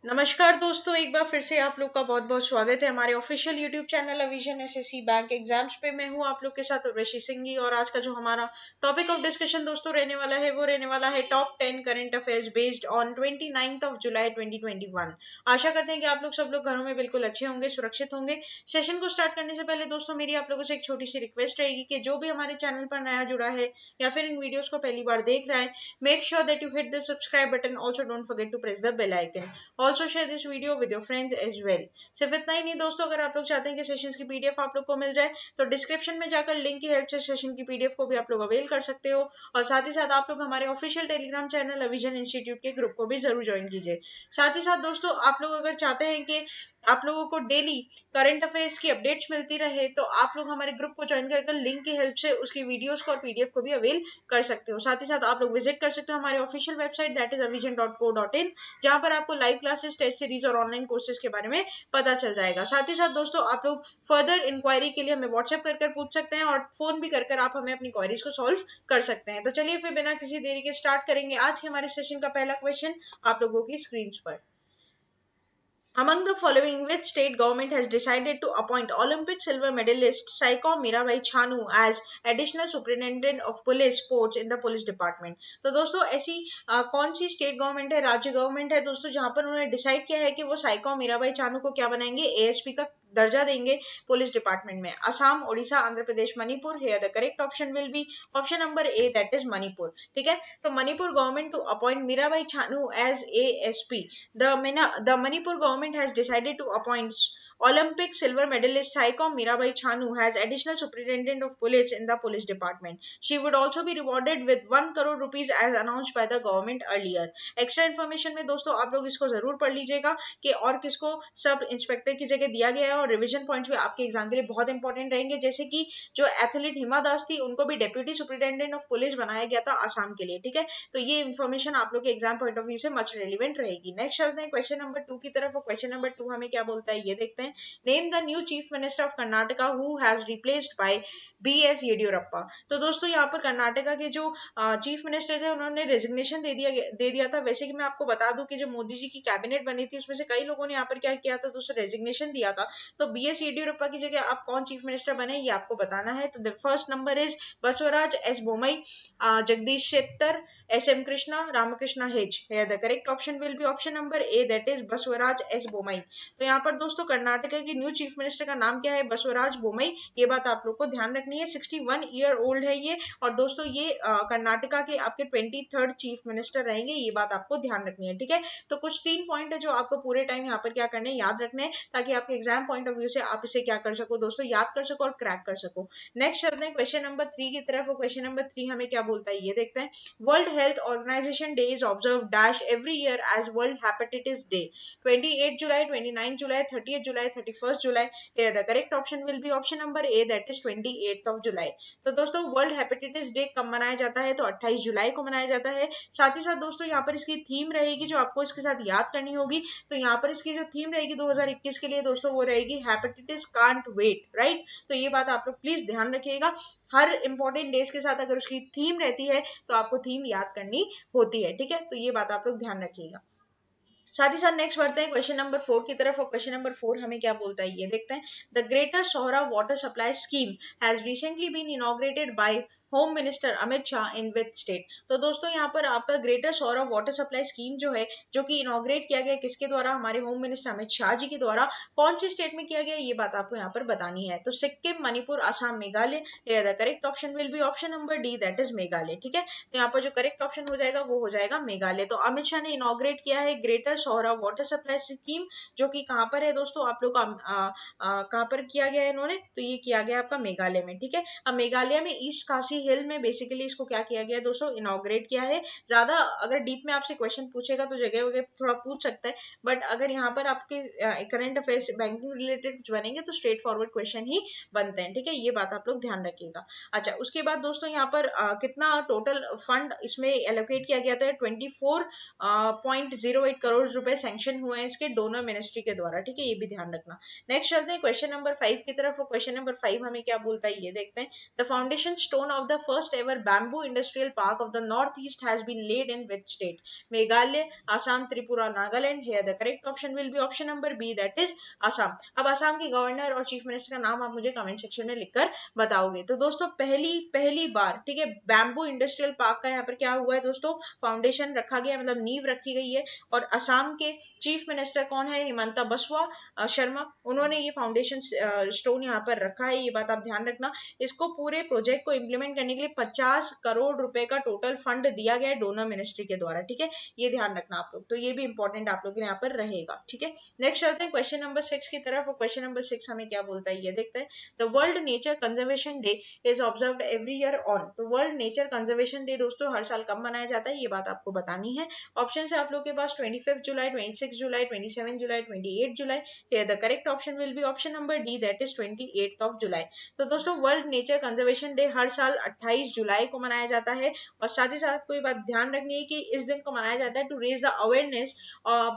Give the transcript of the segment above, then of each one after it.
नमस्कार दोस्तों, एक बार फिर से आप लोग का बहुत बहुत स्वागत है हमारे ऑफिशियल यूट्यूब चैनल अविजन एसएससी बैंक एग्जाम्स पे। मैं हूं आप लोग के साथ उर्वशी सिंह और आज का जो हमारा टॉपिक ऑफ डिस्कशन दोस्तों रहने वाला है वो रहने वाला है top 10 current affairs based on 29th of July 2021। आशा करते हैं कि आप लोग सब लोग घरों में बिल्कुल अच्छे होंगे, सुरक्षित होंगे। सेशन को स्टार्ट करने से पहले दोस्तों मेरी आप लोगों से एक छोटी सी रिक्वेस्ट रहेगी कि जो भी हमारे चैनल पर नया जुड़ा है या फिर इन वीडियोस को पहली बार देख रहा है, make sure that you hit the subscribe button. Also don't forget to press the bell icon. Also share this video with your friends as well. सिर्फ इतना ही नहीं दोस्तों, अगर आप लोग चाहते हैं कि सेशंस की पीडीएफ आप लोग को मिल जाए तो डिस्क्रिप्शन में जाकर लिंक की हेल्प से सेशन की पीडीएफ को भी आप लोग अवेल कर सकते हो। और साथ ही साथ आप लोग हमारे ऑफिशियल टेलीग्राम चैनल अविजन इंस्टीट्यूट के ग्रुप को भी जरूर ज्वाइन कीजिए। साथ ही साथ दोस्तों, आप लोग अगर चाहते हैं कि आप लोगों को डेली करंट अफेयर्स की अपडेट्स मिलती रहे तो आप लोग हमारे ग्रुप को ज्वाइन कर लिंक की हेल्प से उसकी वीडियोस को और पीडीएफ को भी अवेल कर सकते हो। साथ ही साथ आप लोग विजिट कर सकते हो हमारे official website that is avijan.co.in, जहां पर आपको लाइव क्लासेस, टेस्ट सीरीज और ऑनलाइन कोर्सेज के बारे में पता चल जाएगा। साथ ही साथ दोस्तों, आप लोग फर्दर इंक्वायरी के लिए हमें व्हाट्सएप कर पूछ सकते हैं और फोन भी कर आप हमें अपनी क्वारीज को सॉल्व कर सकते हैं। तो चलिए फिर बिना किसी देरी के स्टार्ट करेंगे आज के हमारे सेशन का पहला क्वेश्चन आप लोगों की स्क्रीन पर। Among the following, which state government has decided to appoint Olympic silver medalist Saikom Mirabai Chanu as additional superintendent of police sports in the police department? तो दोस्तों ऐसी कौन सी स्टेट गवर्नमेंट है, राज्य गवर्नमेंट है दोस्तों, जहां पर उन्होंने डिसाइड किया है कि वो साइकोम मीराबाई चानू को क्या बनाएंगे, एएसपी का दर्जा देंगे पुलिस डिपार्टमेंट में। Assam, Odisha, Andhra Pradesh, Manipur. Here the correct option will be option number A, that is Manipur. ठीक है, तो Manipur government to appoint Mirabai Chanu as ASP. The Manipur government has decided to appoint Olympic silver medalist Saikom Mirabai Chanu as additional superintendent of police in the police department. She would also be rewarded with 1 crore rupees as announced by the government earlier. Extra information में दोस्तों आप लोग इसको जरूर पढ़ लीजिएगा कि और किसको सब इंस्पेक्टर की जगह दिया गया है, और रिवीजन पॉइंट्स भी आपके एग्जाम के लिए बहुत इंपॉर्टेंट रहेंगे। जैसे कि जो एथलीट हिमा दास थी उनको भी डेप्यूटी सुपरिटेंडेंट ऑफ पुलिस बनाया गया था आसाम के लिए। ठीक है, तो ये इन्फॉर्मेशन आप लोग के एग्जाम पॉइंट ऑफ व्यू से मच रेलिवेंट रहेगी। नेक्स्ट चलते हैं क्वेश्चन नंबर 2 की तरफ। और क्वेश्चन नंबर 2 हमें क्या बोलता है ये देखते हैं। Name the new chief minister of Karnataka who has replaced by BS Yediyurappa. तो दोस्तों यहाँ पर कर्नाटका के जो चीफ मिनिस्टर थे उन्होंने रेजिग्नेशन दे दिया था। वैसे कि मैं आपको बता दूं कि जो मोदी जी की कैबिनेट बनी थी उसमें से कई लोगों ने यहाँ पर क्या किया था दोस्तों, रेजिग्नेशन दिया था। तो बीएस येडियुरप्पा की जगह आप कौन चीफ मिनिस्टर बने ये आपको बताना है। तो the first number is Basavaraj S Bommai, Jagadish Shettar, SM. Krishna, Ramakrishna हेज। Here the correct option will be option number A, that is Basavaraj S Bommai. तो यहाँ पर दोस्तों कर्नाटका की न्यू चीफ मिनिस्टर का नाम क्या है, बसवराज बोमई। ये बात आप लोग को ध्यान रखनी है। 61 ईयर ओल्ड है ये, और दोस्तों ये कर्नाटका के आपके 23rd चीफ मिनिस्टर रहेंगे, ये बात आपको ध्यान रखनी है। ठीक है, तो कुछ 3 पॉइंट है जो आपको पूरे टाइम यहाँ पर क्या करने याद रखने हैं, ताकि आपके एग्जाम पॉइंट ऑफ व्यू से आप इसे क्या कर सको दोस्तों, याद कर सको और क्रैक कर सको। नेक्स्ट चलते हैं क्वेश्चन नंबर 3 की तरफ। और क्वेश्चन नंबर 3 हमें क्या बोलता है ये देखते हैं। World Health Organization Day is observed dash every year as World Hepatitis Day. 28 July, 29 July, 30th July, 31st July. Here the correct option will be option number A, that is 28th of July. तो दोस्तों world hepatitis day कब मनाया जाता है, तो 28 जुलाई को मनाया जाता है। साथ ही साथ दोस्तों यहाँ पर इसकी थीम रहेगी जो आपको इसके साथ याद करनी होगी। तो यहाँ पर इसकी जो थीम रहेगी 2021 के लिए दोस्तों वो रहेगी हेपेटाइटिस कांट वेट, राइट। तो ये बात आप लोग प्लीज ध्यान रखिएगा। हर इंपॉर्टेंट डेज के साथ अगर उसकी थीम रहती है तो आपको थीम याद करनी होती है। ठीक है, तो ये बात आप लोग ध्यान रखिएगा। साथ ही साथ नेक्स्ट बढ़ते हैं क्वेश्चन नंबर 4 की तरफ। और क्वेश्चन नंबर 4 हमें क्या बोलता है ये देखते हैं। The greater Sohra water supply scheme has recently been inaugurated by home minister Amit Shah in which state. तो दोस्तों यहाँ पर आपका greater Sohra water supply scheme जो है, जो कि इनॉग्रेट किया गया किसके द्वारा, हमारे होम मिनिस्टर अमित शाह जी के द्वारा। कौन सी स्टेट में किया गया ये बात आपको यहाँ पर बतानी है। तो Sikkim, Manipur, Assam, Meghalaya. The correct option will be option number D, that is Meghalaya. ठीक है, तो यहाँ पर जो करेक्ट ऑप्शन हो जाएगा वो हो जाएगा मेघालय। तो अमित शाह ने इनॉग्रेट किया है greater Sohra water supply scheme, जो कि कहाँ पर है दोस्तों, आप लोग कहाँ पर किया गया है इन्होंने, तो ये किया गया आपका मेघालय में। ठीक है, अब मेघालय में ईस्ट खासी हिल में बेसिकली इसको क्या किया गया है दोस्तों, इनॉग्रेट किया है। ज्यादा अगर डीप में आपसे क्वेश्चन पूछेगा तो जगह वगैरह थोड़ा पूछ सकता है, बट अगर यहाँ पर आपके करंट अफेयर्स बैंकिंग रिलेटेड कुछ बनेंगे तो स्ट्रेट फॉरवर्ड क्वेश्चन ही बनते हैं। ठीक है, ये बात आप लोग ध्यान रखिएगा। अच्छा, उसके बाद दोस्तों यहाँ पर कितना टोटल फंड इसमें एलोकेट किया गया था, 24.08 करोड़ रुपए सैंक्शन हुए हैं इसके डोनर मिनिस्ट्री के द्वारा। ठीक है, ये भी ध्यान रखना। नेक्स्ट चलते हैं क्वेश्चन नंबर 5 की तरफ। क्वेश्चन नंबर 5 हमें क्या बोलता है ये देखते हैं। The foundation stone of the the first ever bamboo industrial park of the north east has been laid in which state? Meghalaya, Assam, Tripura, Nagaland. Here the correct option will be option number B, that is Assam. अब आसाम के governor और chief minister का नाम आप मुझे comment section में लिखकर बताओगे। तो दोस्तों पहली बार, ठीक है, बैम्बू इंडस्ट्रियल पार्क का यहाँ पर क्या हुआ है दोस्तों, फाउंडेशन रखा गया, मतलब नींव रखी गई है। और असम के चीफ मिनिस्टर कौन है? हिमंता बिस्वा शर्मा, उन्होंने ये फाउंडेशन स्टोन यहाँ पर रखा है। ये बात आप ध्यान रखना। इसको पूरे प्रोजेक्ट को इंप्लीमेंट करने के लिए 50 करोड़ रुपए का टोटल फंड दिया गया है डोनर मिनिस्ट्री के द्वारा, ठीक है, ये ध्यान रखना आप लोग। तो ये भी इंपॉर्टेंट आप लोग के यहाँ पर रहेगा, ठीक है। नेक्स्ट चलते हैं क्वेश्चन नंबर 6 की तरफ। और क्वेश्चन नंबर 6 हमें क्या बोलता है ये देखते हैं। The world nature conservation day is observed every year on. तो वर्ल्ड नेचर कंजर्वेशन डे दोस्तों हर साल कब मनाया जाता है, ये बात आपको बतानी है। ऑप्शन है आप लोग के पास 25 जुलाई, 26 जुलाई, 27 जुलाई, 28 जुलाई। Here the correct option will be option number D, that is 28th of July। तो दोस्तों वर्ल्ड नेचर कंजर्वेशन डे हर साल 28 जुलाई को मनाया जाता है। और साथ ही साथ कोई बात ध्यान रखनी है कि इस दिन को मनाया जाता है to raise the awareness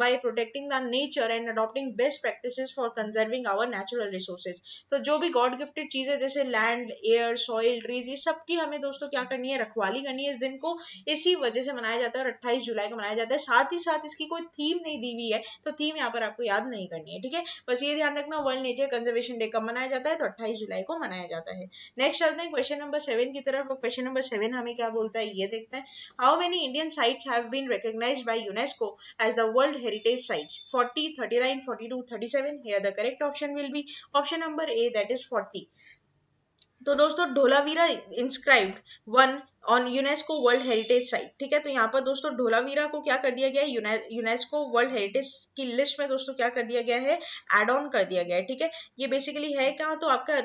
by protecting the nature and adopting best practices for conserving our natural resources. तो जो भी गॉड गिफ्टेड चीजें जैसे लैंड, एयर, सॉइल, ट्रीज, ये सब की हमें दोस्तों क्या करनी है, रखवाली करनी है। इस दिन को इसी वजह से मनाया जाता है और 28 जुलाई को मनाया जाता है। साथ ही साथ इसकी कोई थीम नहीं दी हुई है, तो थीम यहाँ पर आपको याद नहीं करनी है, ठीक है। बस ये ध्यान रखना वर्ल्ड नेचर कंजर्वेशन डे कब मनाया जाता है, तो 28 जुलाई को मनाया जाता है। नेक्स्ट चलते हैं क्वेश्चन नंबर 7 की तरफ। और क्वेश्चन नंबर 7 हमें क्या बोलता है ये देखते हैं। How many Indian sites have been recognised by UNESCO as the world heritage sites? 40, 39, 42, 37। Here the correct option will be option number A, that is 40। तो दोस्तों Dholavira inscribed one on UNESCO world heritage site, ठीक है। तो यहाँ पर दोस्तों ढोलावीरा को क्या कर दिया गया है, यूनेस्को वर्ल्ड हेरिटेज की लिस्ट में दोस्तों क्या कर दिया गया है, एड ऑन कर दिया गया है, ठीक है। ये बेसिकली है कहाँ, तो आपका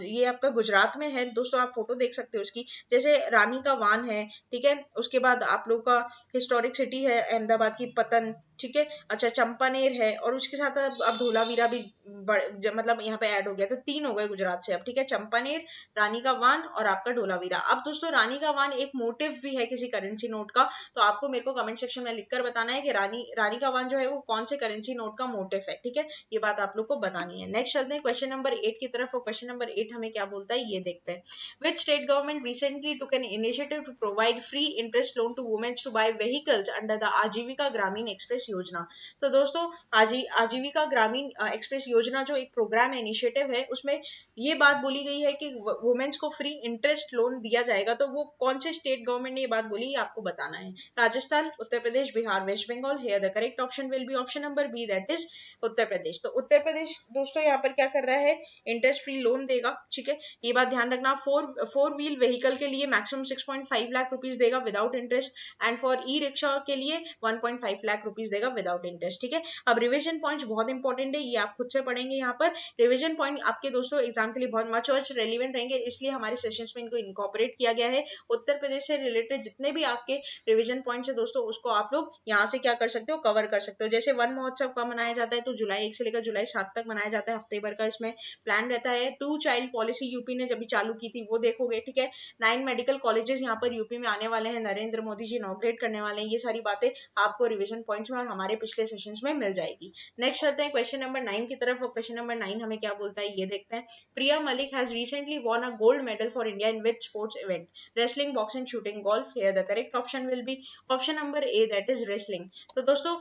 ये आपका गुजरात में है दोस्तों। आप फोटो देख सकते हो उसकी, जैसे रानी का वान है, ठीक है। उसके बाद आप लोग का हिस्टोरिक सिटी है अहमदाबाद की पतन, ठीक है। अच्छा, चंपानेर है, और उसके साथ अब ढोलावीरा भी मतलब यहाँ पे ऐड हो गया। तो 3 हो गए गुजरात से अब, ठीक है, चंपानेर, रानी का वान और आपका ढोलावीरा। अब दोस्तों रानी का वान एक मोटिव भी है किसी करेंसी नोट का, तो आपको मेरे को कमेंट सेक्शन में लिखकर बताना है कि रानी का वान जो है वो कौन से करेंसी नोट का मोटिव है, ठीक है। ये बात आप लोग को बतानी है। नेक्स्ट चलते हैं क्वेश्चन नंबर 8 की तरफ। और क्वेश्चन नंबर 8 हमें क्या बोलता है ये देखते हैं। Which state government recently took an initiative to provide free interest loan to womens to buy vehicles under the Aajeevika Grameen express योजना? तो दोस्तों आजीविका ग्रामीण एक्सप्रेस योजना जो एक प्रोग्राम है, इनिशिएटिव है, उसमें ये बात बोली गई है कि वुमेन्स को फ्री इंटरेस्ट लोन दिया जाएगा। तो वो कौन से स्टेट गवर्नमेंट ने ये बात बोली, आपको बताना है। Rajasthan, Uttar Pradesh, Bihar, West Bengal. Here the correct option will be option number B, that is Uttar Pradesh. तो उत्तर प्रदेश दोस्तों यहाँ पर क्या कर रहा है, इंटरेस्ट फ्री लोन देगा, ठीक है। ये बात ध्यान रखना। फोर व्हील व्हीकल के लिए मैक्सिमम 6.5 लाख रुपीज देगा without interest, and for e rickshaw के लिए 1.5 लाख रुपीज देगा विदाउट इंटरेस्ट, ठीक है। अब रिविजन पॉइंट्स बहुत इंपॉर्टेंट है, ये आप खुद से पढ़ेंगे। यहाँ पर रिविजन पॉइंट आपके दोस्तों एग्जाम के लिए बहुत मच रेलिवेंट रहेंगे, इसलिए हमारे सेशंस में इनको इनकॉर्पोरेट किया गया है। उत्तर प्रदेश से रिलेटेड जितने भी आपके रिवीजन पॉइंट्स है दोस्तों, उसको आप लोग यहाँ से क्या कर सकते हो, कवर कर सकते हो। जैसे वन महोत्सव कब मनाया जाता है, तो जुलाई 1 से लेकर जुलाई 7 तक मनाया जाता है, हफ्ते भर का इसमें प्लान रहता है। 2 चाइल्ड पॉलिसी यूपी ने जब चालू की थी वो देखोगे, ठीक है। 9 मेडिकल कॉलेजेस यहाँ पर यूपी में आने वाले हैं, नरेंद्र मोदी जी इनॉग्रेट करने वाले हैं। ये सारी बातें आपको रिविजन पॉइंट्स में और हमारे पिछले सेशंस में मिल जाएगी। नेक्स्ट चलते हैं क्वेश्चन नंबर 9 की तरफ। और क्वेश्चन नंबर 9 हमें क्या बोलता है ये देखते हैं। Priya Malik has recently won a gold medal for India in which sports event? Wrestling, boxing, shooting, golf. Here the correct option will be option number A, that is wrestling। तो दोस्तों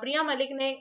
प्रिया मलिक ने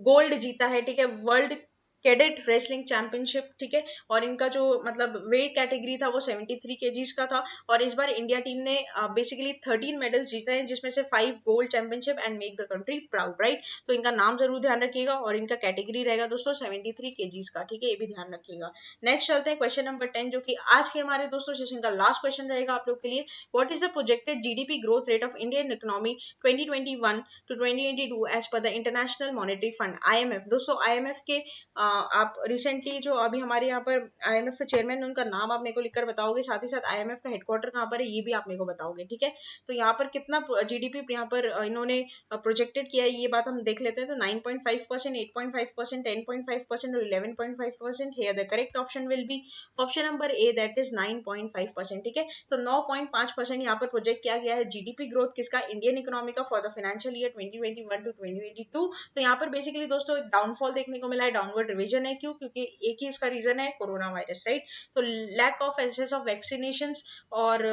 गोल्ड जीता है, ठीक है, वर्ल्ड कैडेट रेसलिंग चैंपियनशिप, ठीक है। और इनका जो मतलब वेट कैटेगरी था वो 73 केजीज का था। और इस बार इंडिया टीम ने बेसिकली 13 मेडल्स जीते हैं, जिसमें से 5 gold championship and make the country proud, right. तो इनका नाम जरूर ध्यान रखिएगा और इनका कैटेगरी रहेगा दोस्तों 73 केजीज का, ठीक है, ये भी ध्यान रखिएगा। नेक्स्ट चलते हैं क्वेश्चन नंबर 10, जो कि आज के हमारे दोस्तों सेशन का लास्ट क्वेश्चन रहेगा आप लोग के लिए। What is the projected GDP growth rate of Indian economy 2021 to 2022 as per the international monetary fund, IMF? दोस्तों IMF के आप रिसेंटली जो अभी हमारे यहाँ पर IMF के चेयरमैन, उनका नाम आप मेरे को लिखकर बताओगे। साथ ही साथ IMF का हेडक्वार्टर कहाँ पर है ये भी आप मेरे को बताओगे, ठीक है। तो यहाँ पर कितना जीडीपी यहाँ पर इन्होंने प्रोजेक्टेड किया है ये बात हम देख लेते हैं। तो 9.5%, 8.5%, 10.5% और 11.5%। Here the correct option will be option number A, that is 9.5%, ठीक है। तो 9.5% यहाँ पर प्रोजेक्ट किया गया है जीडीपी ग्रोथ किसका, इंडियन इकोनॉमी का, for the financial year 2021 to 2022। तो यहाँ पर बेसिकली दोस्तों एक डाउनफॉल देखने को मिला है, डाउनवर्ड रिवीजन है। क्यों? क्योंकि एक ही इसका रीजन है, कोरोना वायरस, राइट। तो lack of access of vaccination और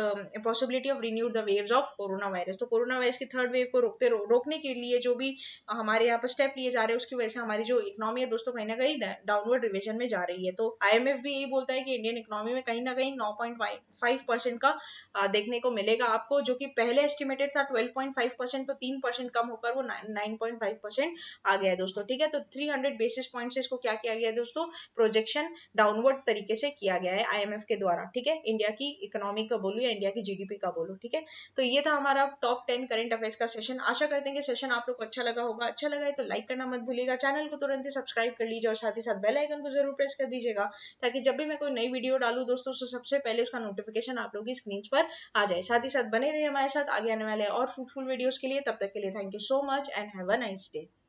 possibility of renewed the waves of corona virus. तो कोरोना वायरस की थर्ड वेव को रोकने के लिए जो भी हमारे यहाँ पर स्टेप लिए जा रहे हैं, उसकी वजह से हमारी जो इकोनॉमी है दोस्तों कहीं ना कहीं डाउनवर्ड रिविजन में जा रही है। तो IMF भी यही बोलता है कि इंडियन इकोनॉमी में कहीं ना कहीं 9.5% का देखने को मिलेगा आपको, जो कि पहले एस्टिमेटेड था 12.5%, तो 3% कम होकर वो 9.5% आ गया है दोस्तों, ठीक है। तो 300 बेसिस पॉइंट से इसको क्या किया गया है दोस्तों, प्रोजेक्शन डाउनवर्ड तरीके से किया गया है IMF के द्वारा, ठीक है। इंडिया की इकोनॉमी का बोलो या इंडिया की GDP का बोलो, ठीक है। तो ये था हमारा टॉप 10 करंट अफेयर्स का सेशन। आशा करते हैं कि सेशन आप लोग को अच्छा लगा होगा। अच्छा लगा है तो लाइक करना मत भूलिएगा, चैनल को तुरंत ही सब्सक्राइब कर लीजिए और साथ ही साथ बेल आइकन को जरूर प्रेस कर दीजिएगा, ताकि जब भी मैं कोई नई वीडियो डालूं दोस्तों तो सबसे पहले उसका नोटिफिकेशन आप लोगों की स्क्रीन पर आ जाए। साथ ही साथ बने रहिए हमारे साथ आगे आने वाले और फ्रूटफुल वीडियोस के लिए। तब तक के लिए thank you so much and have a nice day.